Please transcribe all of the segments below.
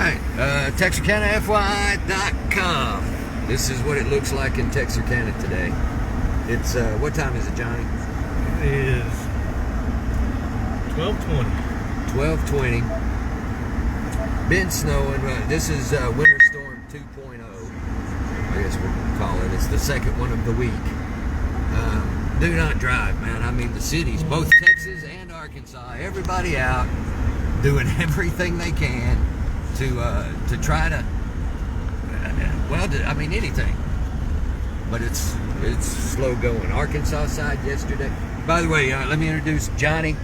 Alright, TexarkanaFY.com. This is what it looks like in Texarkana today. It's, what time is it, Johnny? It is 12:20. 12:20. Been snowing. This is Winter Storm 2.0. I guess we'll call it. It's the second one of the week. Do not drive, man. I mean, the cities, both Texas and Arkansas, everybody out doing everything they can to try to, I mean, anything. But it's slow going. Arkansas side yesterday. By the way, let me introduce Johnny.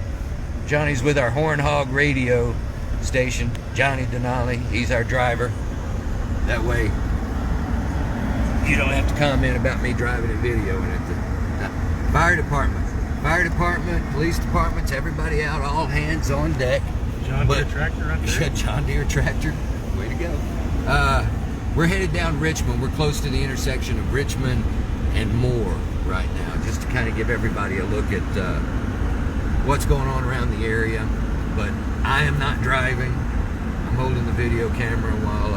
Johnny's with our Horn Hog radio station. Johnny Denali. He's our driver. That way, you don't have to comment about me driving and videoing it. Fire department, police departments, everybody out, all hands on deck. John Deere tractor right there. John Deere tractor. Way to go. We're headed down Richmond. We're close to the intersection of Richmond and Moore right now, just to kind of give everybody a look at what's going on around the area. But I am not driving. I'm holding the video camera while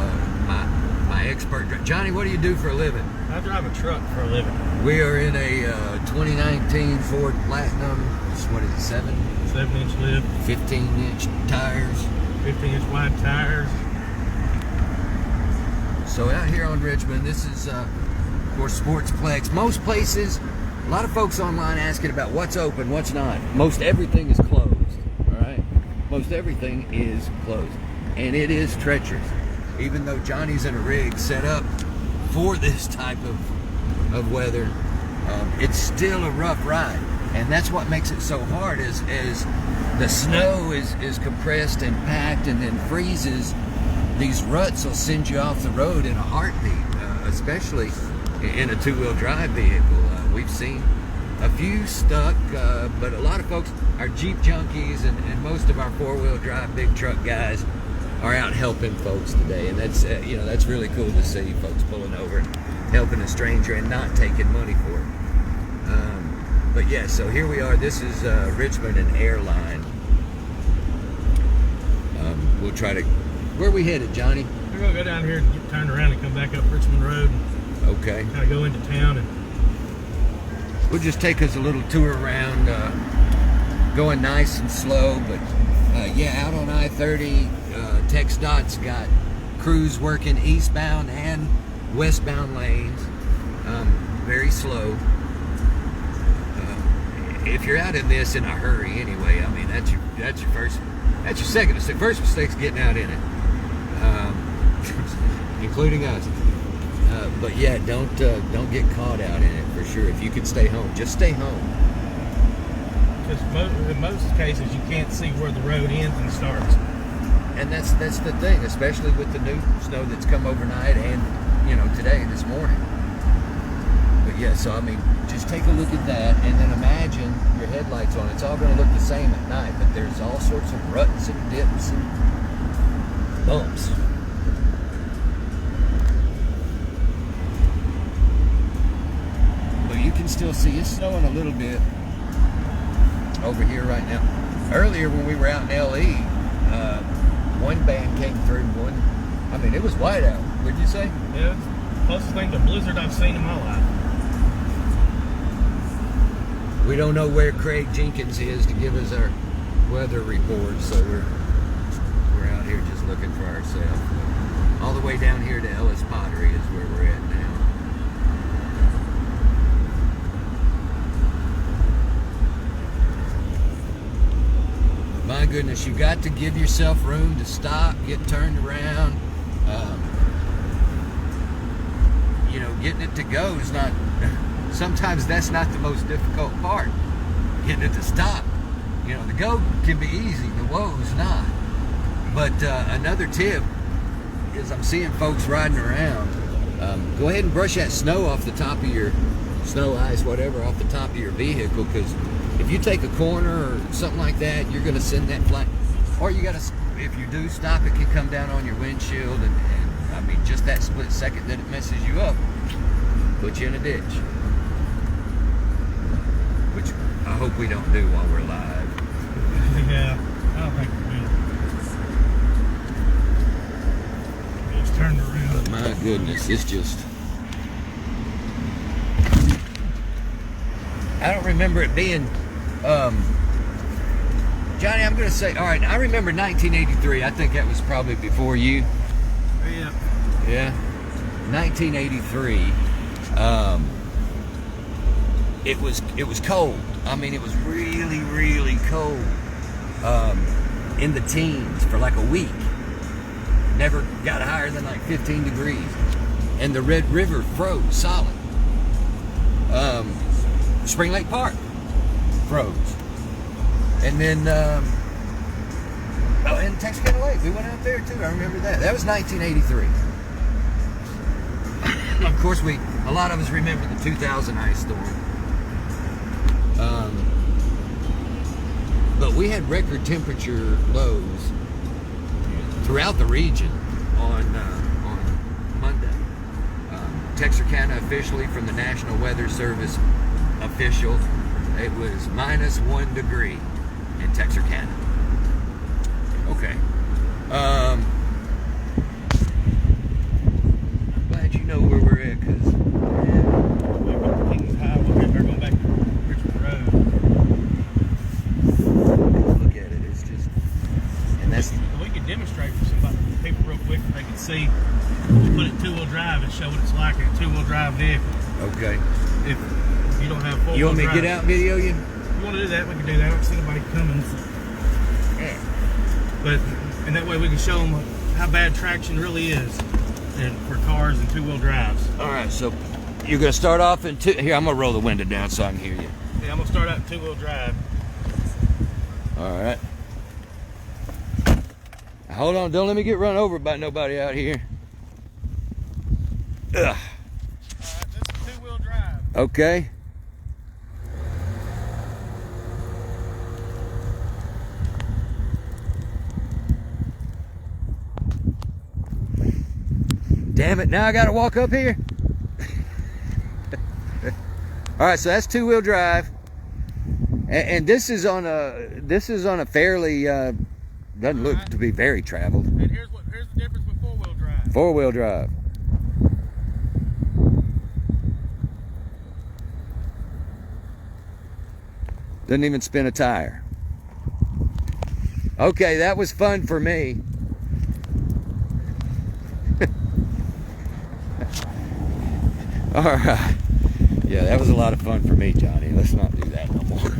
my expert Johnny, what do you do for a living? I drive a truck for a living. We are in a 2019 Ford Platinum. What is it, 7-inch lift. 15-inch tires. 15-inch wide tires. So out here on Richmond, this is, of course, Sportsplex. Most places, a lot of folks online asking about what's open, what's not. Most everything is closed, all right? Most everything is closed. And it is treacherous. Even though Johnny's in a rig set up for this type of weather, it's still a rough ride. And that's what makes it so hard is the snow is compressed and packed and then freezes. These ruts will send you off the road in a heartbeat, especially in a two-wheel drive vehicle. We've seen a few stuck, but a lot of folks, our Jeep junkies and most of our four-wheel drive big truck guys are out helping folks today, and that's that's really cool to see folks pulling over and helping a stranger and not taking money for it. But yeah, so here we are. This is Richmond and Airline. We'll try to. Where are we headed, Johnny? We're gonna go down here and get turned around and come back up Richmond Road. Okay. Kind of go into town and. We'll just take us a little tour around, going nice and slow, but yeah, out on I-30, TxDOT's got crews working eastbound and westbound lanes, very slow. If you're out in this in a hurry anyway, I mean, that's your second mistake. First mistake's getting out in it, including us. But yeah, don't get caught out in it for sure. If you can stay home, just stay home. Because in most cases, you can't see where the road ends and starts. And that's the thing, especially with the new snow that's come overnight and today, this morning. But yeah, so I mean, just take a look at that and then imagine your headlights on. It's all going to look the same at night, but there's all sorts of ruts and dips and bumps. But you can still see it's snowing a little bit over here right now. Earlier when we were out in LE, one band came through. I mean, it was white out. What'd you say? Yeah, it's the closest thing to blizzard I've seen in my life. We don't know where Craig Jenkins is to give us our weather report, so we're out here just looking for ourselves. All the way down here to Ellis Pottery is where we're at now. My goodness, you got to give yourself room to stop, get turned around. Getting it to go is not. Sometimes that's not the most difficult part. Getting it to stop. The go can be easy. The whoa is not. But another tip is I'm seeing folks riding around. Go ahead and brush that snow off the top of your snow, ice, whatever, off the top of your vehicle, because if you take a corner or something like that, you're going to send that flat. Or you got to, if you do stop, it can come down on your windshield, and I mean, just that split second that it messes you up, put you in a ditch. Which I hope we don't do while we're live. Yeah, I don't think we will. goodness, it's just... I don't remember it being... Johnny, I'm going to say... All right, I remember 1983. I think that was probably before you. Yeah. Yeah. 1983. It was cold. I mean, it was really, really cold. In the teens for like a week. Never got higher than like 15 degrees. And the Red River froze solid. Spring Lake Park froze. And then, and Texarkana Lake, we went out there too. I remember that. That was 1983. Of course, a lot of us remember the 2000 ice storm. But we had record temperature lows throughout the region on Monday. Texarkana officially, from the National Weather Service official, it was -1 degree in Texarkana. Okay. I'm glad you know where we're at, because Kings Highway, they're going back to Richmond Road. look at it. It's just, and that's... We could demonstrate for somebody, people real quick, if they could see. We'll put it two-wheel drive and show what it's like in a two-wheel drive vehicle. Okay. If you don't have four-wheel drive. You want me to get out and video you? If you want to do that, we can do that. I don't see nobody coming. Yeah. But, and that way we can show them how bad traction really is for cars and two-wheel drives. All right, so you're going to start off in two... Here, I'm going to roll the window down so I can hear you. Yeah, I'm going to start out in two-wheel drive. All right. Hold on, don't let me get run over by nobody out here. Ugh. All right, this is two-wheel drive. Okay. Damn it, now I gotta walk up here. All right, so that's two-wheel drive. And this is on a fairly doesn't look to be very traveled. And here's the difference with four-wheel drive. Four-wheel drive. Doesn't even spin a tire. Okay, that was fun for me. All right. Yeah, that was a lot of fun for me, Johnny. Let's not do that no more.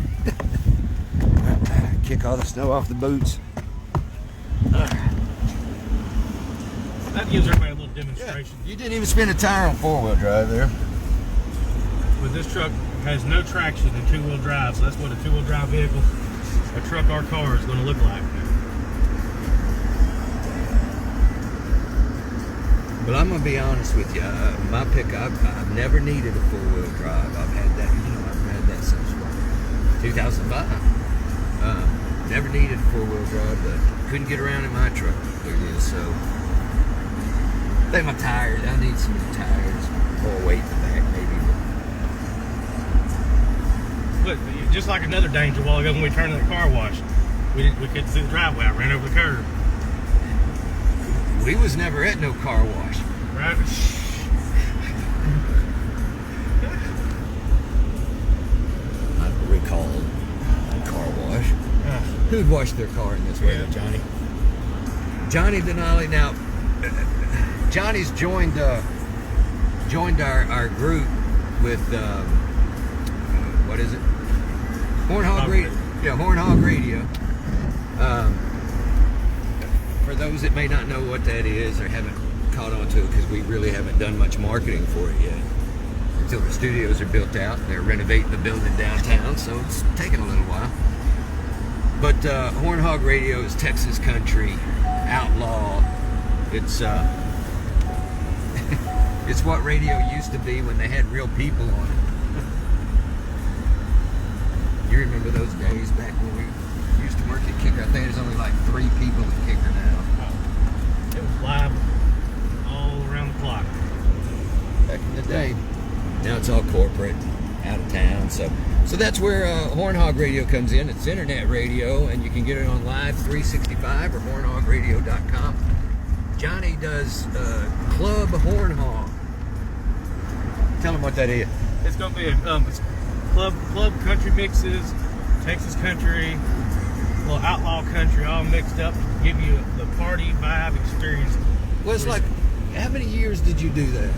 Kick all the snow off the boots. That gives everybody a little demonstration. Yeah, you didn't even spin a tire on four-wheel drive there. But this truck has no traction in two-wheel drive, so that's what a two-wheel drive vehicle, a truck or car, is going to look like. But I'm gonna be honest with you. My pickup, I've never needed a four-wheel drive. I've had that, I've had that since 2005. Never needed a four-wheel drive, but couldn't get around in my truck. There it is. So, I think my tires. I need some new tires. More weight in the back, maybe. Look, just like another danger a while ago when we turned in the car wash, we couldn't see the driveway. I ran over the curb. We was never at no car wash. Right? I recall a car wash. Who'd wash their car in this weather, Johnny? Johnny Denali. Now, Johnny's joined our group with what is it? Hornhog Radio. Yeah, Hornhog Radio. For those that may not know what that is or haven't caught on to it, because we really haven't done much marketing for it yet until the studios are built out. They're renovating the building downtown, so it's taking a little while. But Hornhog Radio is Texas country, outlaw. It's it's what radio used to be when they had real people on it. You remember those days back when we used to work at Kicker? I think there's only like 3 people at Kicker now. It was live all around the clock. Back in the day. Now it's all corporate, out of town. So that's where Hornhog Radio comes in. It's internet radio, and you can get it on Live 365 or hornhogradio.com. Johnny does Club Horn Hog. Tell him what that is. It's gonna be a it's club country mixes, Texas country, a little outlaw country, all mixed up to give you the party vibe experience. Well, it's like, how many years did you do that?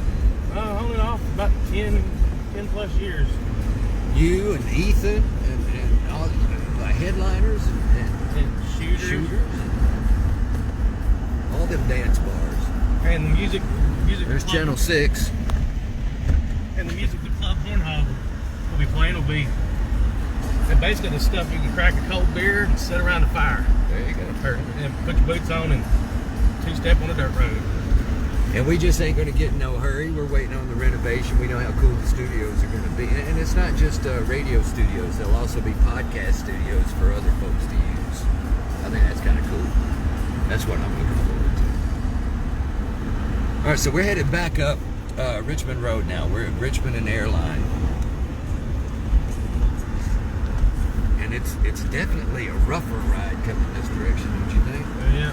On and off, about 10 plus years. You and Ethan and all the headliners And shooters. All them dance bars. And the music. There's Channel 6. And the music the Club Horn Hog will be playing will be basically the stuff you can crack a cold beer and sit around the fire. There you go. And put your boots on and two-step on a dirt road. And we just ain't going to get in no hurry. We're waiting on the renovation. We know how cool the studios are going to be. And it's not just radio studios. There'll also be podcast studios for other folks to use. I think that's kind of cool. That's what I'm looking forward to. All right, so we're headed back up Richmond Road now. We're at Richmond and Airline. And it's definitely a rougher ride coming this direction, don't you think? Yeah.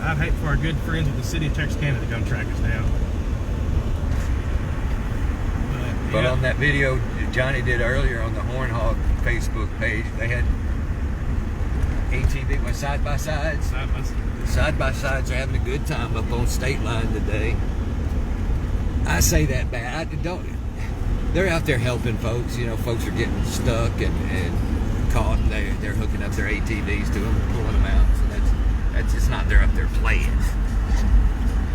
I'd hate for our good friends with the city of Texarkana to come track us down. But on that video Johnny did earlier on the Horn Hog Facebook page, they had ATV with side by sides. Side by sides are having a good time up on State Line today. I say that bad. They're out there helping folks. You know, folks are getting stuck and caught. They're hooking up their ATVs to them, pulling them out. So that's it's not they're up there playing.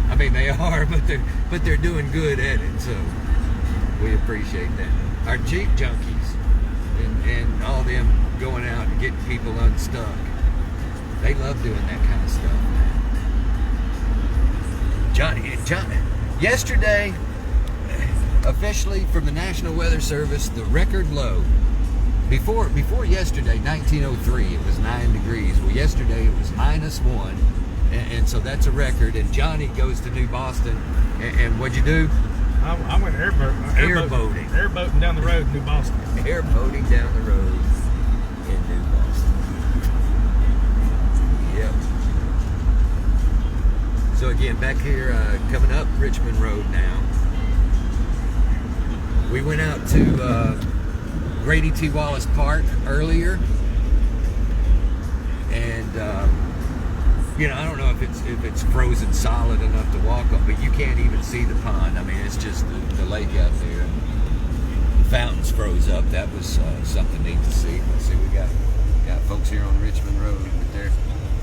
I mean, they are, but they're doing good at it. So we appreciate that. Our Jeep junkies and all them going out and getting people unstuck. They love doing that kind of stuff, man. Johnny, yesterday, officially from the National Weather Service, the record low. Before yesterday, 1903, it was 9 degrees. Well, yesterday it was -1, and so that's a record. And Johnny goes to New Boston, and what'd you do? I went airboating. Airboating down the road in New Boston. Airboating down the road in New Boston. Yep. So again, back here, coming up Richmond Road now. We went out to Grady T. Wallace Park earlier, and I don't know if it's frozen solid enough to walk on, but you can't even see the pond. I mean, it's just the lake out there. The fountains froze up. That was something neat to see. Let's see, we got folks here on Richmond Road with their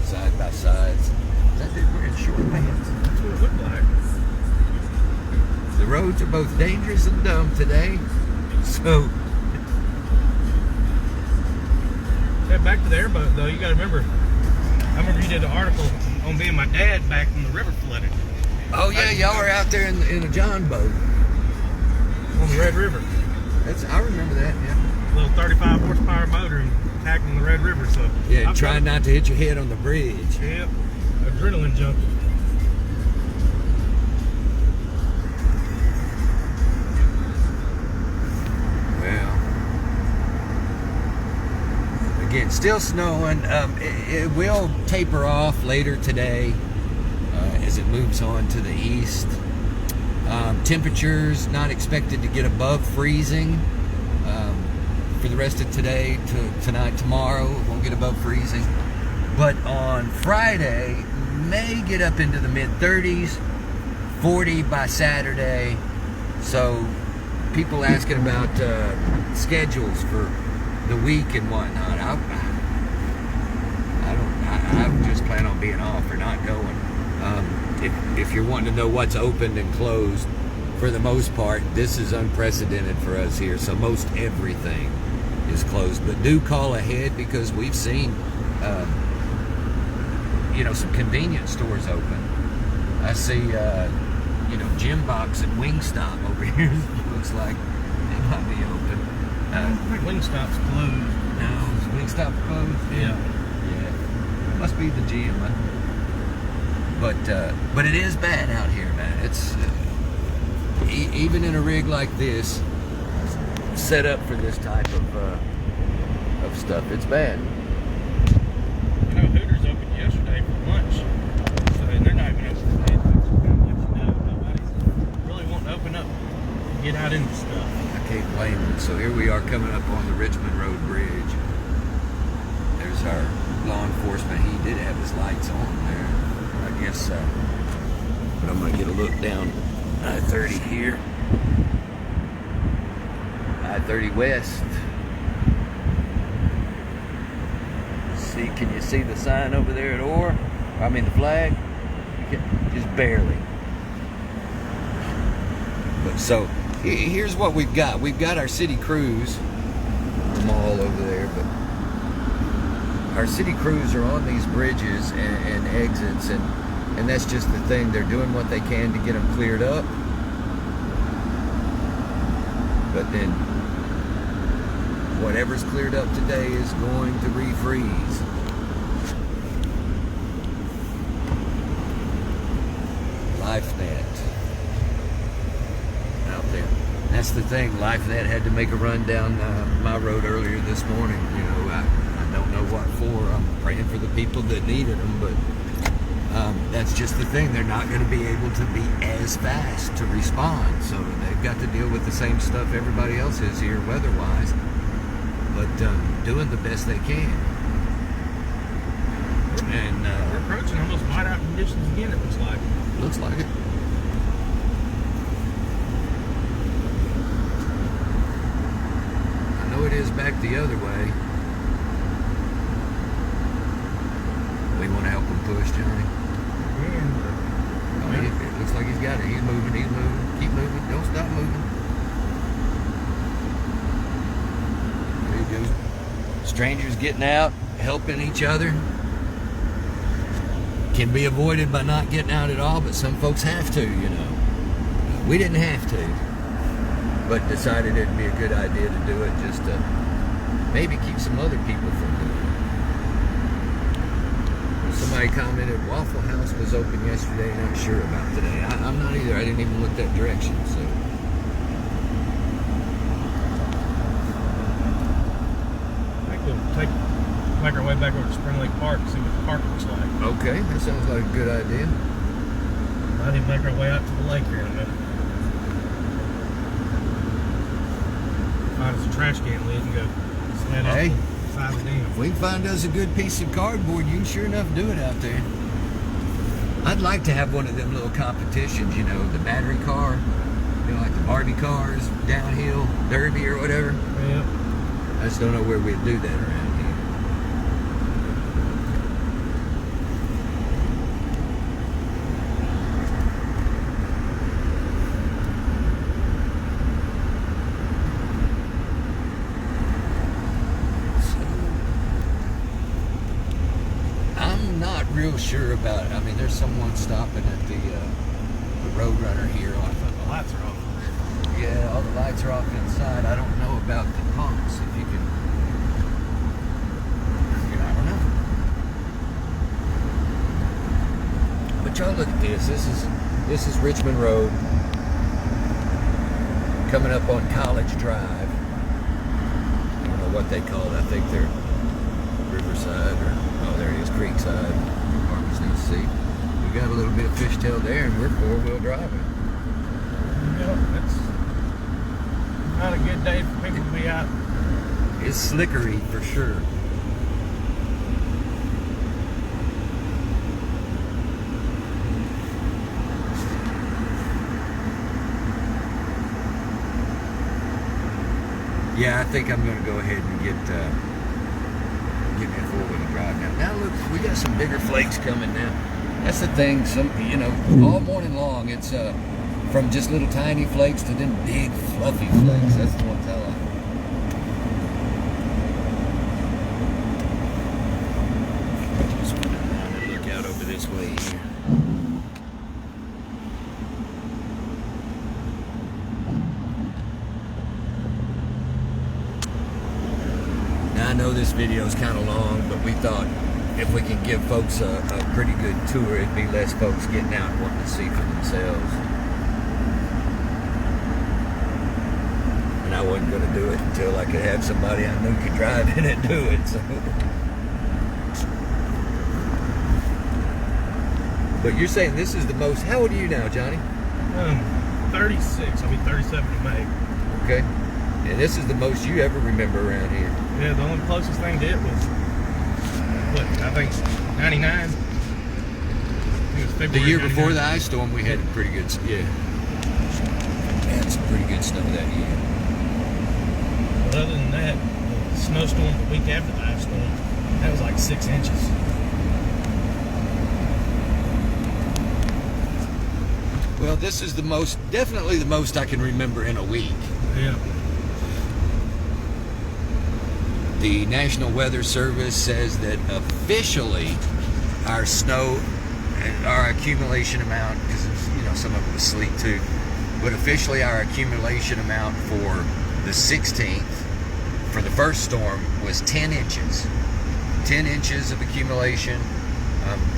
side by sides. Is that dude wearing short pants? That's what it looked like. The roads are both dangerous and dumb today, so. Yeah, back to the airboat though. You got to remember. I remember you did an article on me and my dad back when the river flooded. Oh yeah, y'all were out there in a John boat on the Red River. I remember that. Yeah. Little 35 horsepower motor and tackling the Red River. So yeah, trying not to hit your head on the bridge. Yep, adrenaline junkie. Again, still snowing. It will taper off later today as it moves on to the east. Temperatures not expected to get above freezing for the rest of today, tonight, tomorrow. It won't get above freezing. But on Friday, may get up into the mid-30s, 40 by Saturday. So people asking about schedules for the week and whatnot. I just plan on being off or not going. If you're wanting to know what's open and closed, for the most part, this is unprecedented for us here. So most everything is closed. But do call ahead because we've seen, some convenience stores open. I see, Gym Box and Wingstop over here. Looks like they might be open. I think Wingstop's closed. No, is Wingstop closed? Yeah. Must be the gym. But it is bad out here, man. It's even in a rig like this, set up for this type of stuff. It's bad. You know, Hooters opened yesterday for lunch, so they're not even open today. Nobody's really wanting to open up and get out into stuff. I can't blame them. So here we are coming up on the Richmond Road Bridge. There's our law enforcement. He did have his lights on there, I guess. But I'm gonna get a look down I-30 here. I-30 West. See, can you see the sign over there at Orr? I mean the flag? Just barely. But so here's what we've got. We've got our city crews. The mall over there, but our city crews are on these bridges and exits, and that's just the thing. They're doing what they can to get them cleared up. But then whatever's cleared up today is going to refreeze. LifeNet out there. That's the thing. LifeNet had to make a run down my road earlier this morning. You know, I don't know what for. I'm praying for the people that needed them, but that's just the thing. They're not going to be able to be as fast to respond, so they've got to deal with the same stuff everybody else is here weather-wise, but doing the best they can. And we're approaching almost whiteout conditions again, it looks like. Looks like it. I know it is back the other way. We want to help him push, Johnny. Oh, it looks like he's got it. He's moving. He's moving. Keep moving. Don't stop moving. There you go. Strangers getting out, helping each other. Can be avoided by not getting out at all, but some folks have to, you know. We didn't have to, but decided it'd be a good idea to do it just to maybe keep some other people from doing it. Somebody commented Waffle House was open yesterday, not sure about today. I'm not either. I didn't even look that direction, so. I think we'll make our way back over to Spring Lake Park and see what the park looks like. Okay, that sounds like a good idea. Might even make our way out to the lake here in a minute. Find us a trash can lid and go sled off the side of the dam. If we can find us a good piece of cardboard, you can sure enough do it out there. I'd like to have one of them little competitions, you know, the battery car, you know, like the Barbie cars, downhill, derby or whatever. Yep. I just don't know where we'd do that around here. Real sure about it. I mean, there's someone stopping at the Roadrunner here. The lights are off. Yeah, all the lights are off inside. I don't know about the pumps. If you can, I don't know. But y'all look at this. This is Richmond Road coming up on College Drive. I don't know what they call it. I think they're Riverside or there it is, Creekside. See, we got a little bit of fishtail there, and we're four-wheel driving. Yep, it's not a good day for people to be out. It's slickery for sure. Yeah, I think I'm going to go ahead and get me a four-wheel drive now. Now look, we got some bigger flakes coming now. That's the thing. Some, you know, all morning long, it's from just little tiny flakes to them big fluffy flakes. That's the ones I like. Just want to look out over this way here. Now I know this video is kind of long, but we thought if we can give folks a pretty good tour, it'd be less folks getting out and wanting to see for themselves. And I wasn't going to do it until I could have somebody I knew could drive in and do it. So. But you're saying this is the most. How old are you now, Johnny? 36. I'll be 37 in May. Okay. And this is the most you ever remember around here. Yeah, the only closest thing to it was, what, I think 99. It was February The year 99. before the ice storm, we had pretty good, yeah. We had some pretty good snow that year. But other than that, the snowstorm the week after the ice storm, that was like 6 inches. Well, this is the most, definitely the most I can remember in a week. Yeah. The National Weather Service says that officially our snow, our accumulation amount, because some of it was sleet too, but officially our accumulation amount for the 16th, for the first storm, was 10 inches. 10 inches of accumulation.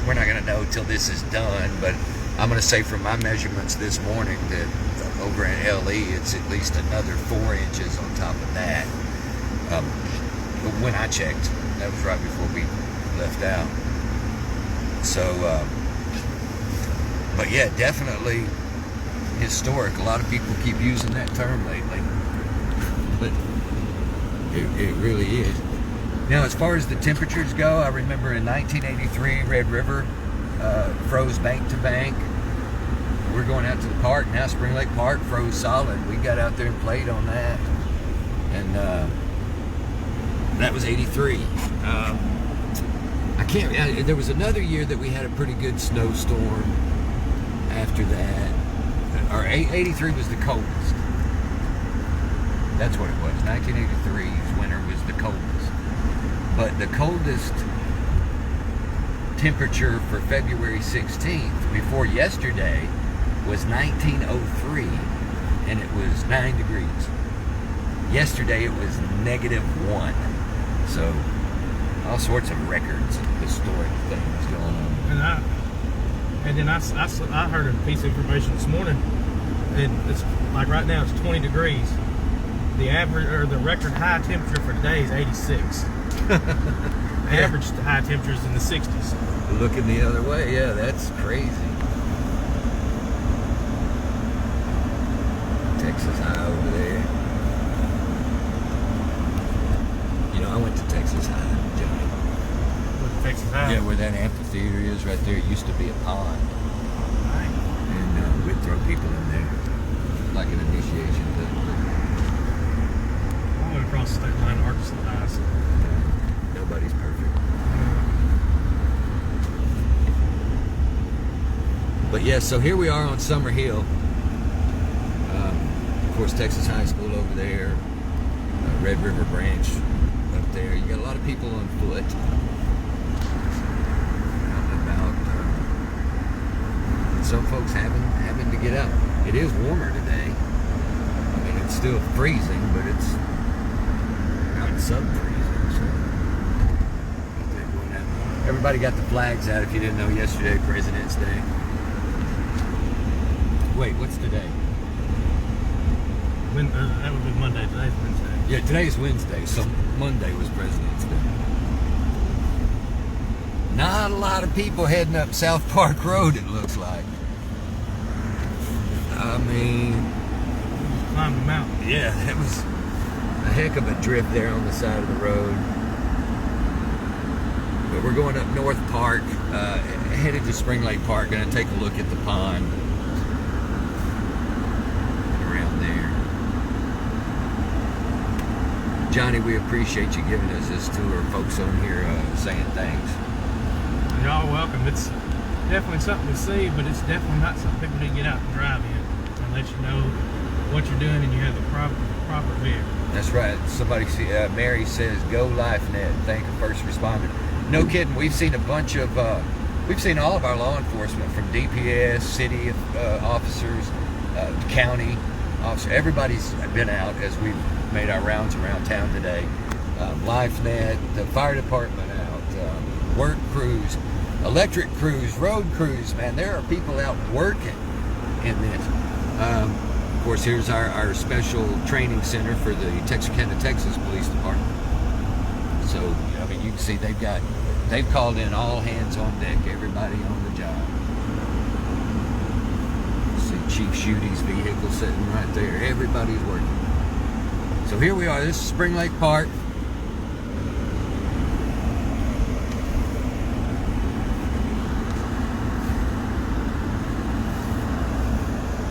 We're not going to know till this is done, but I'm going to say from my measurements this morning that over in LE, it's at least another 4 inches on top of that. When I checked, that was right before we left out. So, but yeah, definitely historic. A lot of people keep using that term lately, but it really is. Now, as far as the temperatures go, I remember in 1983, Red River froze bank to bank. We're going out to the park now. Spring Lake Park froze solid. We got out there and played on that, and that was 83. I can't. There was another year that we had a pretty good snowstorm. After that, or 83 was the coldest. That's what it was. 1983's winter was the coldest. But the coldest temperature for February 16th before yesterday was 1903, and it was 9 degrees. Yesterday it was -1. So all sorts of records, historic things going on. And then I heard a piece of information this morning. It's like right now it's 20 degrees. The average or the record high temperature for today is 86. The average high temperature is in the 60s. Looking the other way, yeah, that's crazy. Texas High over there. I went to Texas High, Johnny. With Texas High? Yeah, where that amphitheater is right there. It used to be a pond. Right. And we'd throw people in there. Like an initiation thing. I went across the state line to Arkansas High, so. Nobody's perfect. But yeah, so here we are on Summer Hill. Of course, Texas High School over there. Red River Branch up there. You got a lot of people on foot. Out and about. And some folks having to get out. It is warmer today. I mean, it's still freezing, but it's not sub-freezing. So. Everybody got the flags out if you didn't know yesterday, President's Day. Wait, what's today? That would be Monday. Today's Wednesday. Yeah, today's Wednesday, so Monday was President's Day. Not a lot of people heading up South Park Road, it looks like. I mean... Climbed the mountain. Yeah, that was a heck of a drift there on the side of the road. But we're going up North Park, headed to Spring Lake Park, going to take a look at the pond. Around there. Johnny, we appreciate you giving us this tour. Folks on here saying thanks. Y'all welcome. It's definitely something to see, but it's definitely not something people need to get out and drive in unless you know what you're doing and you have the proper vehicle. That's right. Somebody, Mary says, "Go LifeNet." Thank a first responder. No kidding. We've seen a bunch of, we've seen all of our law enforcement from DPS, city officers, county officers. Everybody's been out as we've made our rounds around town today. LifeNet, the fire department out. work crews, electric crews, road crews. Man, there are people out working in this. Of course, here's our special training center for the Texarkana, Texas Police Department. So, I mean, you can see they've called in all hands on deck, everybody on the job. See Chief Schuette's vehicle sitting right there. Everybody's working. So here we are. This is Spring Lake Park.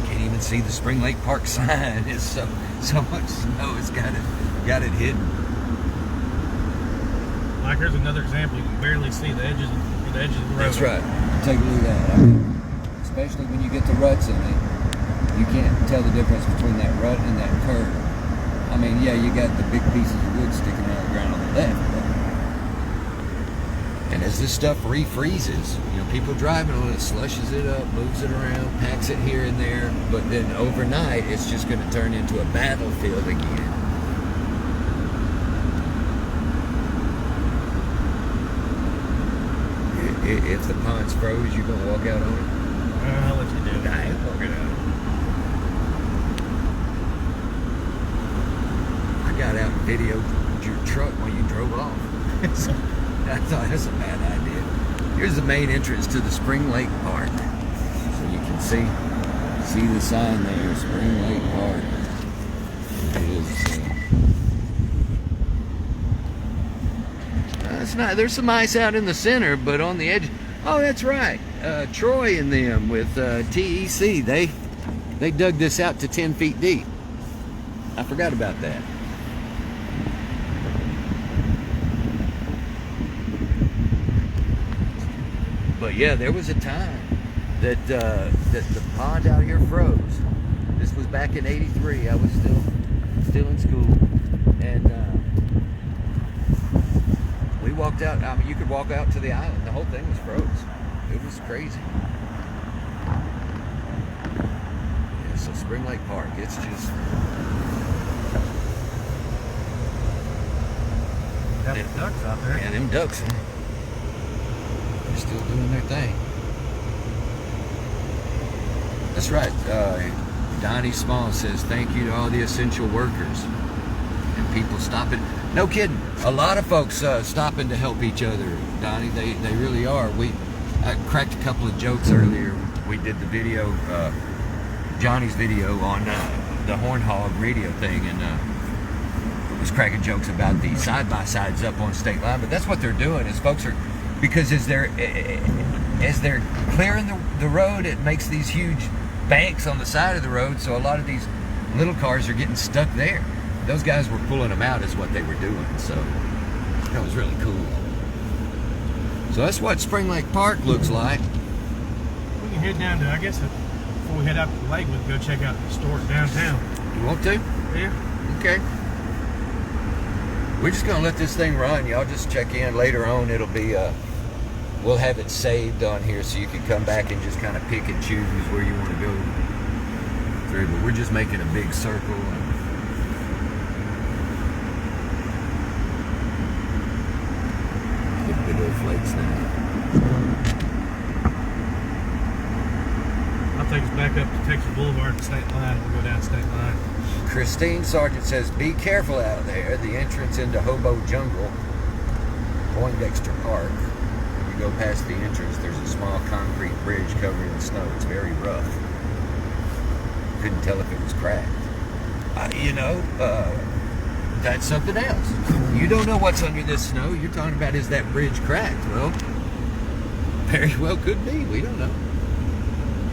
Can't even see the Spring Lake Park sign. It's so much snow. It's got it hidden. Like, here's another example. You can barely see the edges of the road. That's right. Take a look at that. I mean, especially when you get the ruts in it, you can't tell the difference between that rut and that curve. I mean, yeah, you got the big pieces of wood sticking out of the ground on the left. And as this stuff refreezes, you know, people driving on it, slushes it up, moves it around, packs it here and there. But then overnight, it's just going to turn into a battlefield again. If the pond's froze, you gonna walk out on it? I'll let you do it. I ain't walking out. I got out and videoed your truck while you drove off. I thought that's a bad idea. Here's the main entrance to the Spring Lake Park. So you can see the sign there, Spring Lake Park. It is. It's not. There's some ice out in the center, but on the edge. Oh, that's right. Troy and them with TEC. They dug this out to 10 feet deep. I forgot about that. But yeah, there was a time that the pond out here froze. This was back in '83. I was still in school, and we walked out. I mean, you could walk out to the island. The whole thing was froze. It was crazy. Yeah, so Spring Lake Park, it's just. Got the ducks out there. Yeah, them ducks. They're still doing their thing. That's right. Donnie Small says, thank you to all the essential workers and people stopping. No kidding. A lot of folks stopping to help each other, Donnie. They really are. I cracked a couple of jokes earlier. We did the video, Johnny's video on the Horn Hog radio thing, and was cracking jokes about the side-by-sides up on state line. But that's what they're doing is folks are, because as they're clearing the road, it makes these huge banks on the side of the road, so a lot of these little cars are getting stuck there. Those guys were pulling them out is what they were doing, so that was really cool. So that's what Spring Lake Park looks like. We can head down to, I guess, before we head out to the lake, we can go check out the store downtown. You want to? Yeah. Okay. We're just going to let this thing run. Y'all just check in later on. It'll be, we'll have it saved on here so you can come back and just kind of pick and choose where you want to go through. But we're just making a big circle. Big old flakes now. I'll take us back up to Texas Boulevard and State Line. We'll go down State Line. Christine Sargent says, be careful out there. The entrance into Hobo Jungle, Poindexter Park. When you go past the entrance, there's a small concrete bridge covered in snow. It's very rough. Couldn't tell if it was cracked. That's something else. You don't know what's under this snow. You're talking about, is that bridge cracked? Well, very well could be. We don't know.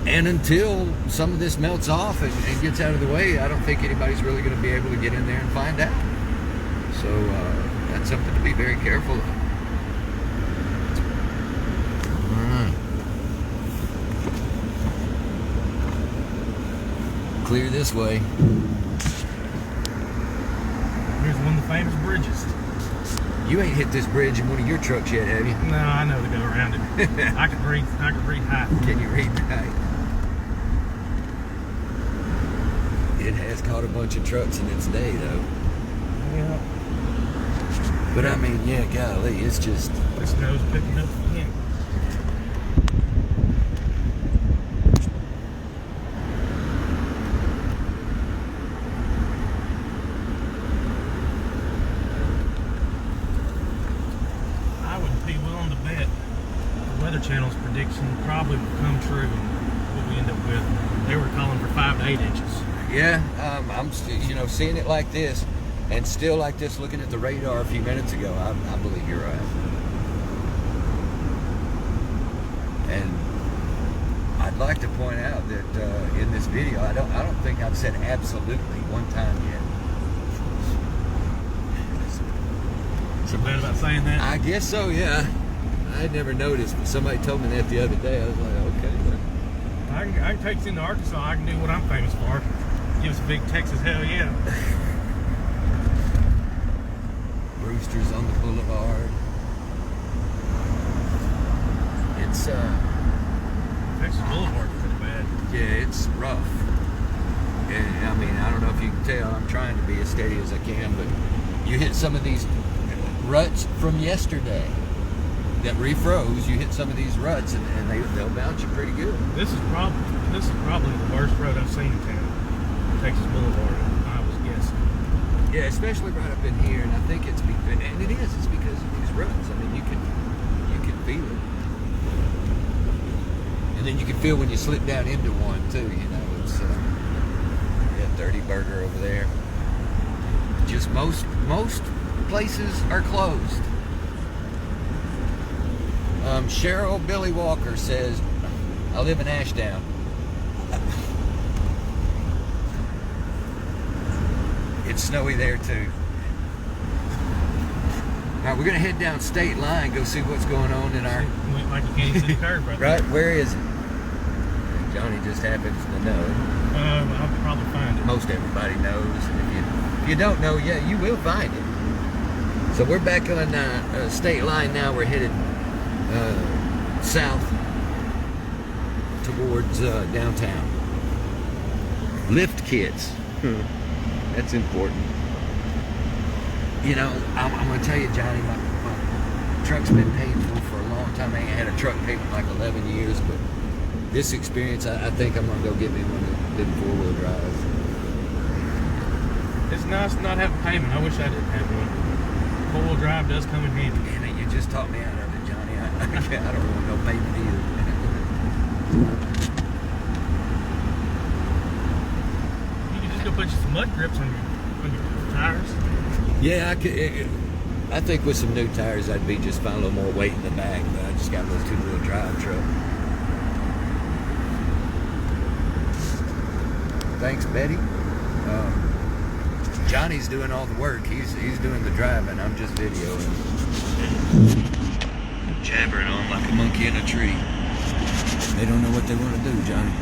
And until some of this melts off and gets out of the way, I don't think anybody's really going to be able to get in there and find out. So that's something to be very careful of. All right. Clear this way. Here's one of the famous bridges. You ain't hit this bridge in one of your trucks yet, have you? No, I know to go around it. I can read height. Can you read height? It has caught a bunch of trucks in its day, though. Yeah. But I mean, yeah, golly, it's just The snow's picking up again. I would be willing to bet the Weather Channel's prediction probably will come true, and what we end up with. They were calling for 5 to 8 inches. Yeah, I'm seeing it like this, and still like this. Looking at the radar a few minutes ago, I believe you're right. And I'd like to point out that in this video, I don't think I've said absolutely one time yet. So bad about saying that? I guess so. Yeah, I had never noticed, but somebody told me that the other day. I was like, okay. I can take us into Arkansas. I can do what I'm famous for. Give us a big Texas hell yeah. Roosters on the boulevard. It's Texas Boulevard's pretty bad. yeah, it's rough. And I mean, I don't know if you can tell, I'm trying to be as steady as I can, but you hit some of these ruts from yesterday that refroze. You hit some of these ruts, and they'll bounce you pretty good. This is probably the worst road I've seen in town. Texas Boulevard, I was guessing. Yeah, especially right up in here, and I think it's because, and it's because of these ruts. I mean, you can feel it, and then you can feel when you slip down into one too. You know, it's Dirty Burger over there. Just most places are closed. Cheryl Billy Walker says, I live in Ashdown. It's snowy there too. All right, we're gonna head down State Line, go see what's going on in our. Went like you can't see the curve right Right, where is it? Johnny just happens to know. I'll probably find it. Most everybody knows. And if you don't know, yeah, you will find it. So we're back on State Line now. We're headed south towards downtown. Lift kits. That's important. You know, I'm going to tell you, Johnny, my truck's been painful for a long time. I ain't had a truck paint in like 11 years, but this experience, I think I'm going to go get me one of them four-wheel drives. It's nice not having payment. I wish I didn't have one. Four-wheel drive does come in handy. Man, you just talked me out of it, Johnny. I don't want no payment either. You can just go put you some mud grips on your tires. Yeah, I think with some new tires, I'd be just fine. A little more weight in the back, but I just got those two-wheel drive truck. Thanks, Betty. Johnny's doing all the work. He's doing the driving. I'm just videoing. Jabbering on like a monkey in a tree. They don't know what they want to do, Johnny.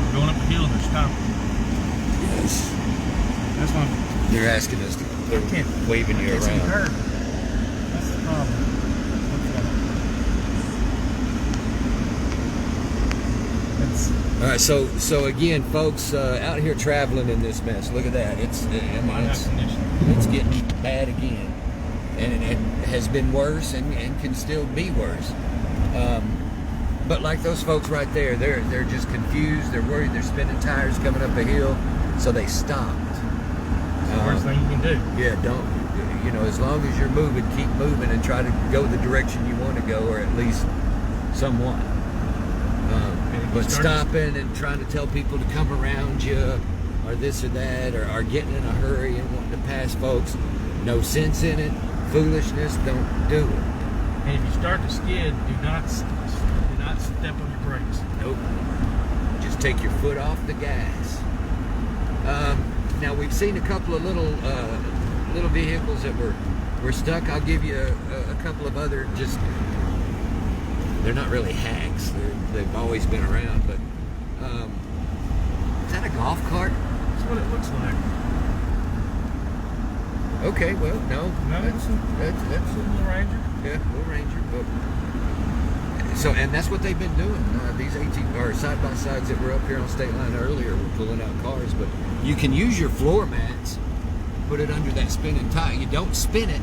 We're going up the hill and they're stopping. Yes. That's why They're asking us to. They're waving you it's around. a curve. That's the problem. All right, so again, folks, out here traveling in this mess. Look at that. It's getting bad again, and it has been worse, and can still be worse. But like those folks right there, they're just confused. They're worried. They're spinning tires coming up a hill, so they stopped. It's the worst thing you can do. Yeah, don't. As long as you're moving, keep moving, and try to go the direction you want to go, or at least somewhat. But stopping and trying to tell people to come around you, or this or that, or getting in a hurry and wanting to pass folks, no sense in it, foolishness, don't do it. And if you start to skid, do not step on your brakes. Nope. Just take your foot off the gas. Now we've seen a couple of little vehicles that were stuck. I'll give you a couple of other just. They're not really hacks. They've always been around, but is that a golf cart? That's what it looks like. Okay, well, no, that's a little Ranger. Yeah, little Ranger. But and that's what they've been doing. These 18 or side by sides that were up here on State Line earlier were pulling out cars. But you can use your floor mats, put it under that spinning tire. You don't spin it.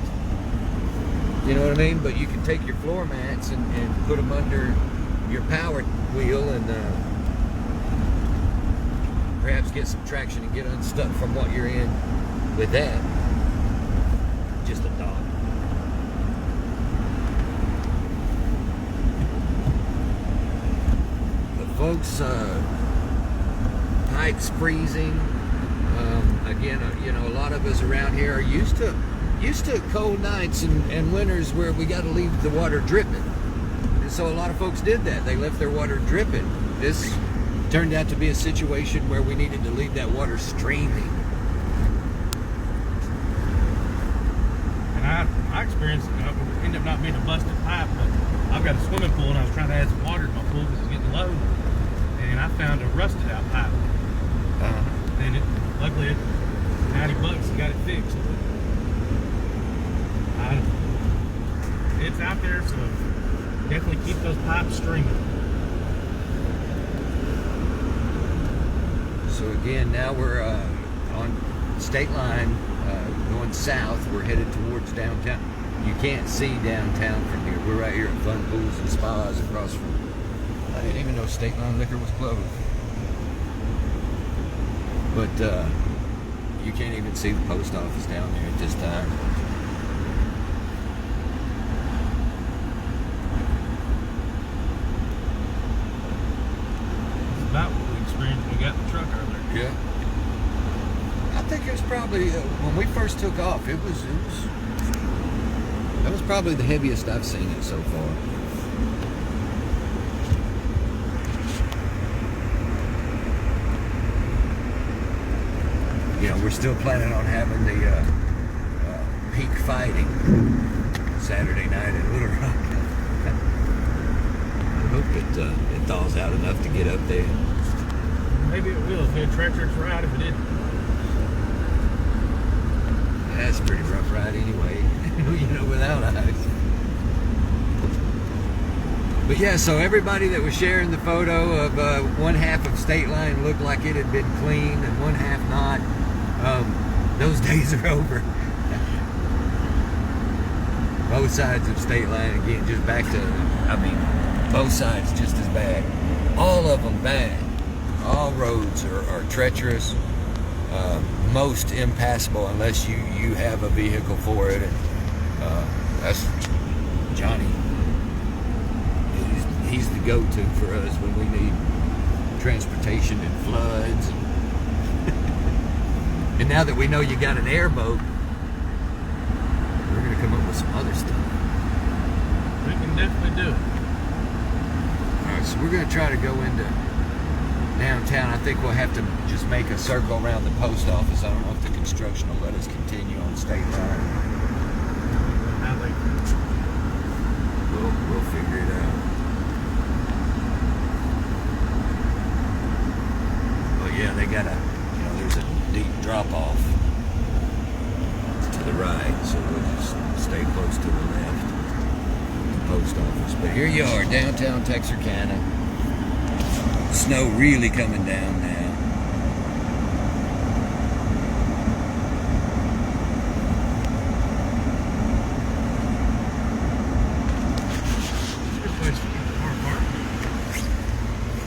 You know what I mean? But you can take your floor mats and put them under your power wheel and perhaps get some traction and get unstuck from what you're in with that. Just a thought. But folks, pipes freezing. Again, you know, a lot of us around here are used to cold nights and winters where we got to leave the water dripping. And so a lot of folks did that. They left their water dripping. This turned out to be a situation where we needed to leave that water streaming. And I experienced it. It ended up not being a busted pipe, but I've got a swimming pool and I was trying to add some water to my pool because it's getting low. And I found a rusted out pipe. And luckily it $90 and got it fixed. It's out there, so definitely keep those pipes streaming. So again, now we're on state line going south. We're headed towards downtown. You can't see downtown from here. We're right here at Fun Pools and Spas across from. I didn't even know State Line Liquor was closed. But you can't even see the post office down there at this time. It's about what we experienced when we got in the truck earlier. Yeah. I think it was probably when we first took off. That was probably the heaviest I've seen it so far. You know, we're still planning on having the peak fighting Saturday night in Little Rock. I hope it thaws out enough to get up there. Maybe it will. It'll be a treacherous ride if it didn't. That's a pretty rough ride anyway, you know, without ice. But yeah, so everybody that was sharing the photo of one half of State Line looked like it had been cleaned and one half not. Those days are over. Both sides of State Line, again, just back to, I mean, both sides just as bad. All of them bad. All roads are treacherous. Most impassable unless you have a vehicle for it. And, that's Johnny. He's the go-to for us when we need transportation and floods. And now that we know you got an airboat, we're going to come up with some other stuff. We can definitely do it. All right, so we're going to try to go into downtown. I think we'll have to just make a circle around the post office. I don't know if the construction will let us continue on State Line. We'll figure it out. But yeah, they got there's a deep drop off to the right, so we'll just stay close to the left, the post office. But here you are, downtown Texarkana. Snow really coming down now.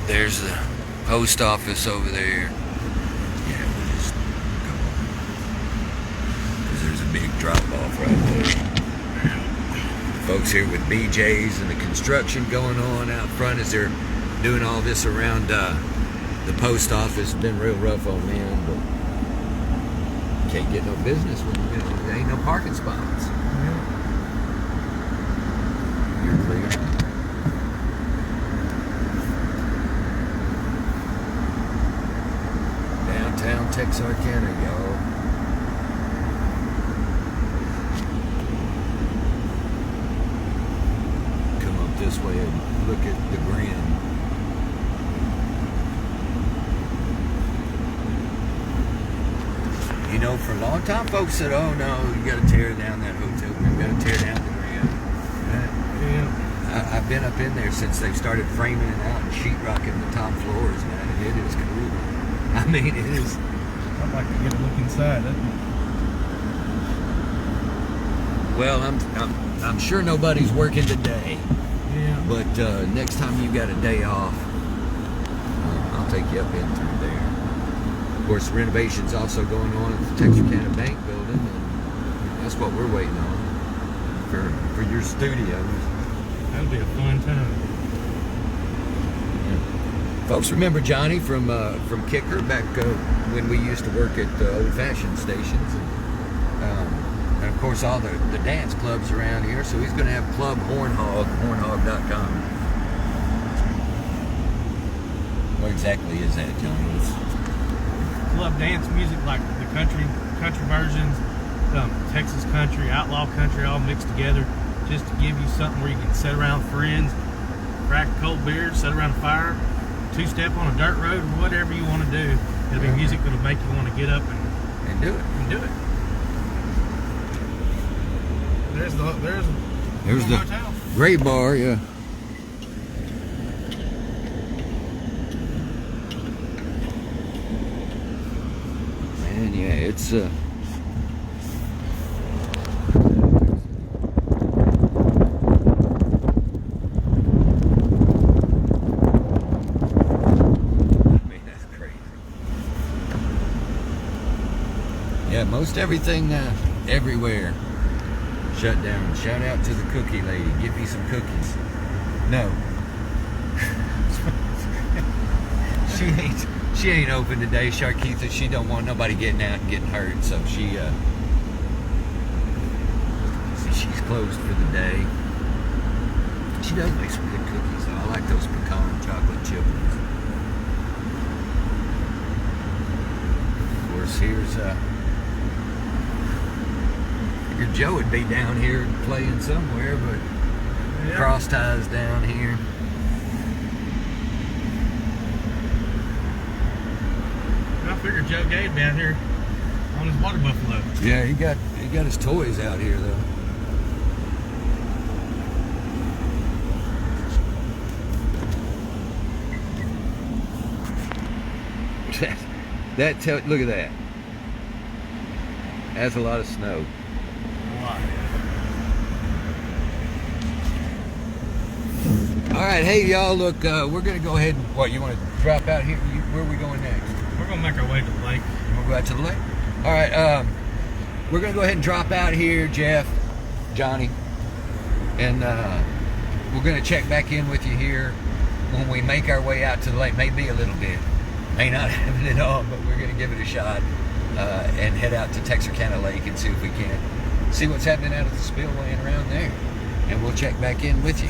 There's the post office over there. Yeah, we'll just go on. Because there's a big drop off right there. Folks here with BJ's and the construction going on out front as they're doing all this around the post office. It's been real rough on them, but can't get no business when there ain't no parking spots. You're clear. Downtown Texarkana, y'all. Come up this way and look at the Grin. You know, for a long time, folks said, "Oh no, you got to tear down that hotel room. You got to tear down the Grin." Yeah. I've been up in there since they started framing it out and sheetrocking the top floors, man. And it is cool. I mean, it is. I'd like to get a look inside. Well, I'm sure nobody's working today. Yeah. But next time you got a day off, I'll take you up in through there. Of course, renovation's also going on at the Texarkana Bank building, and that's what we're waiting on for your studios. That'll be a fun time. Yeah. Folks, remember Johnny from Kicker back when we used to work at old-fashioned stations, and of course all the dance clubs around here. So he's going to have Club Hornhog, hornhog.com. What exactly is that, Johnny? Club dance music, like the country versions, Texas country, outlaw country, all mixed together, just to give you something where you can sit around with friends, crack a cold beer, sit around a fire, two-step on a dirt road, whatever you want to do. It'll be music that'll make you want to get up And do it. There's the hotel. Gray Bar, yeah. Man, yeah, it's that's crazy. Yeah, most everything everywhere shut down. Shout out to the cookie lady. Give me some cookies. No. She ain't open today, Sharkeetha. She don't want nobody getting out and getting hurt, so she's closed for the day. She does make some good cookies though. I like those pecan chocolate chip ones. Of course, here's figured Joe would be down here playing somewhere, but Yeah. Cross ties down here. I figured Joe Gade down here on his water buffalo. Yeah, he got his toys out here though. Look at that. That's a lot of snow. All right, hey y'all, look, we're gonna go ahead and what? You want to drop out here? Where are we going next? We're gonna make our way to the lake. We'll go out to the lake. All right, we're gonna go ahead and drop out here, Jeff, Johnny, and we're gonna check back in with you here when we make our way out to the lake. Maybe a little bit, may not have it all, but we're gonna give it a shot and head out to Texarkana Lake and see if we can see what's happening out at the spillway and around there, and we'll check back in with you.